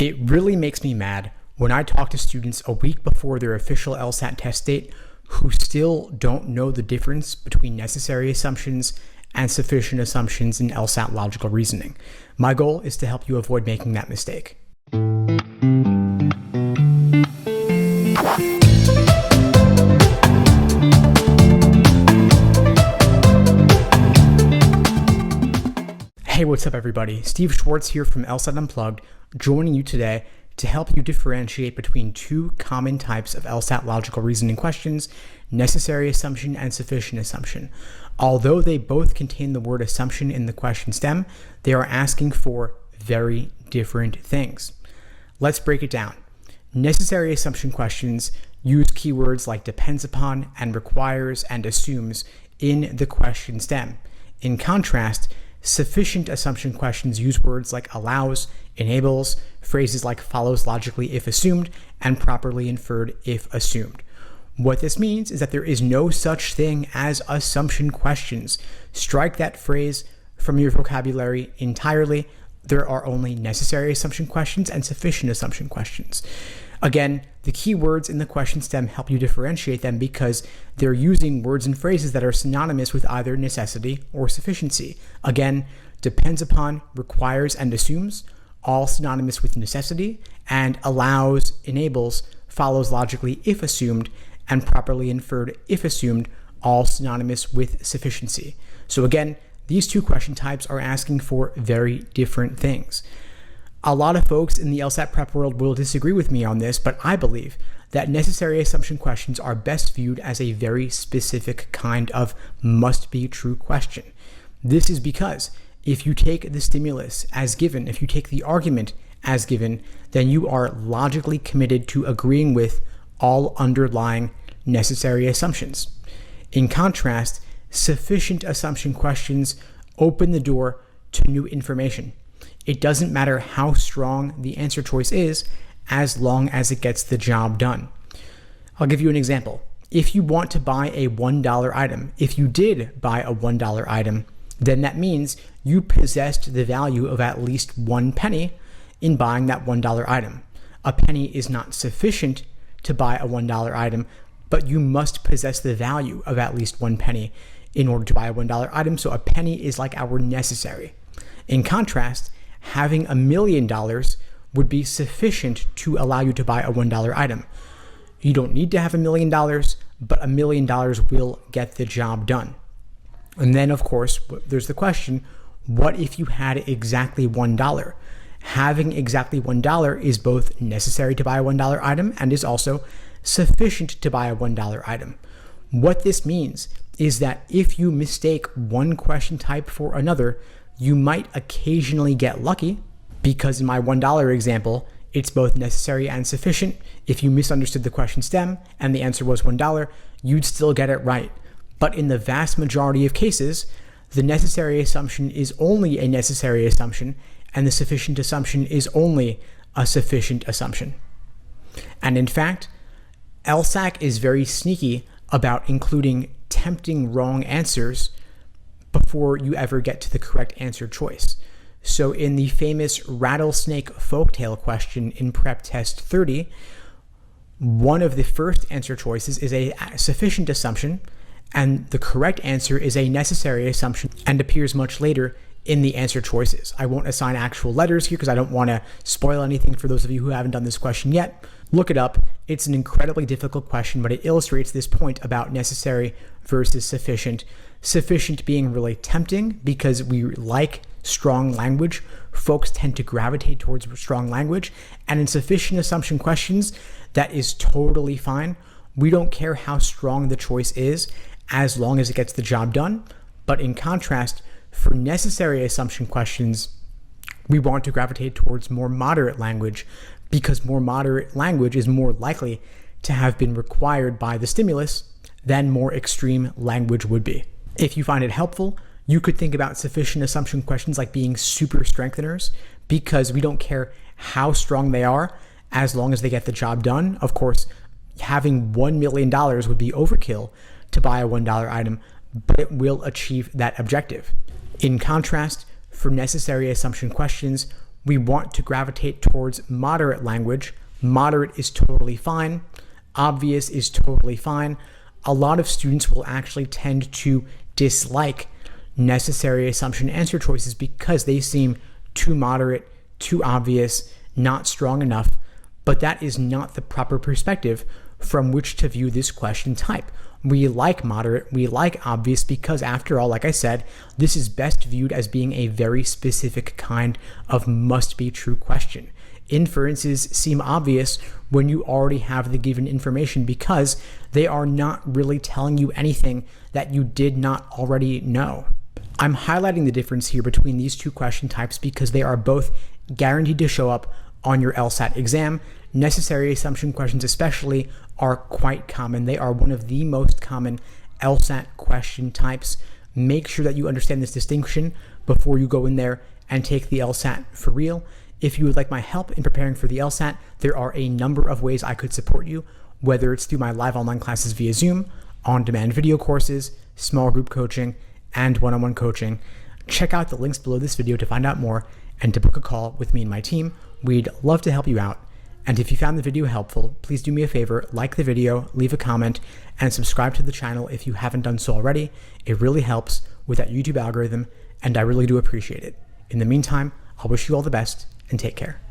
It really makes me mad when I talk to students a week before their official LSAT test date who still don't know the difference between necessary assumptions and sufficient assumptions in LSAT logical reasoning. My goal is to help you avoid making that mistake. Hey, what's up everybody? Steve Schwartz here from LSAT Unplugged, joining you today to help you differentiate between two common types of LSAT logical reasoning questions, necessary assumption and sufficient assumption. Although they both contain the word assumption in the question stem, they are asking for very different things. Let's break it down. Necessary assumption questions use keywords like depends upon and requires and assumes in the question stem. In contrast, sufficient assumption questions use words like allows, enables, phrases like follows logically if assumed, and properly inferred if assumed. What this means is that there is no such thing as assumption questions. Strike that phrase from your vocabulary entirely. There are only necessary assumption questions and sufficient assumption questions. Again, the key words in the question stem help you differentiate them because they're using words and phrases that are synonymous with either necessity or sufficiency. Again, depends upon, requires, and assumes, all synonymous with necessity, and allows, enables, follows logically if assumed, and properly inferred if assumed, all synonymous with sufficiency. So again, these two question types are asking for very different things. A lot of folks in the LSAT prep world will disagree with me on this, but I believe that necessary assumption questions are best viewed as a very specific kind of must-be true question. This is because if you take the stimulus as given, if you take the argument as given, then you are logically committed to agreeing with all underlying necessary assumptions. In contrast, sufficient assumption questions open the door to new information. It doesn't matter how strong the answer choice is as long as it gets the job done. I'll give you an example. If you want to buy a $1 item, if you did buy a $1 item, then that means you possessed the value of at least 1 penny in buying that $1 item. A penny is not sufficient to buy a $1 item, but you must possess the value of at least 1 penny in order to buy a $1 item, so a penny is like our necessary. In contrast, having $1 million would be sufficient to allow you to buy a $1 item. You don't need to have $1 million, but $1 million will get the job done. And then, of course, there's the question, what if you had exactly $1? Having exactly $1 is both necessary to buy a $1 item and is also sufficient to buy a $1 item. What this means is that if you mistake one question type for another, you might occasionally get lucky because in my $1 example, it's both necessary and sufficient. If you misunderstood the question stem and the answer was $1, you'd still get it right. But in the vast majority of cases, the necessary assumption is only a necessary assumption and the sufficient assumption is only a sufficient assumption. And in fact, LSAC is very sneaky about including tempting wrong answers before you ever get to the correct answer choice. So in the famous rattlesnake folktale question in Prep Test 30, one of the first answer choices is a sufficient assumption, and the correct answer is a necessary assumption and appears much later in the answer choices. I won't assign actual letters here because I don't want to spoil anything for those of you who haven't done this question yet. Look it up. It's an incredibly difficult question, but it illustrates this point about necessary versus sufficient. Sufficient being really tempting because we like strong language. Folks tend to gravitate towards strong language. And in sufficient assumption questions, that is totally fine. We don't care how strong the choice is as long as it gets the job done. But in contrast, for necessary assumption questions, we want to gravitate towards more moderate language because more moderate language is more likely to have been required by the stimulus than more extreme language would be. If you find it helpful, you could think about sufficient assumption questions like being super strengtheners because we don't care how strong they are as long as they get the job done. Of course, having $1 million would be overkill to buy a $1 item, but it will achieve that objective. In contrast, for necessary assumption questions, we want to gravitate towards moderate language. Moderate is totally fine. Obvious is totally fine. A lot of students will actually tend to dislike necessary assumption answer choices because they seem too moderate, too obvious, not strong enough. But that is not the proper perspective from which to view this question type. We like moderate, we like obvious because, after all, like I said, this is best viewed as being a very specific kind of must-be-true question. Inferences seem obvious when you already have the given information because they are not really telling you anything that you did not already know. I'm highlighting the difference here between these two question types because they are both guaranteed to show up on your LSAT exam. Necessary assumption questions especially are quite common. They are one of the most common LSAT question types. Make sure that you understand this distinction before you go in there and take the LSAT for real. If you would like my help in preparing for the LSAT, there are a number of ways I could support you, whether it's through my live online classes via Zoom, on-demand video courses, small group coaching, and one-on-one coaching. Check out the links below this video to find out more and to book a call with me and my team. We'd love to help you out. And if you found the video helpful, please do me a favor, like the video, leave a comment, and subscribe to the channel if you haven't done so already. It really helps with that YouTube algorithm, and I really do appreciate it. In the meantime, I'll wish you all the best and take care.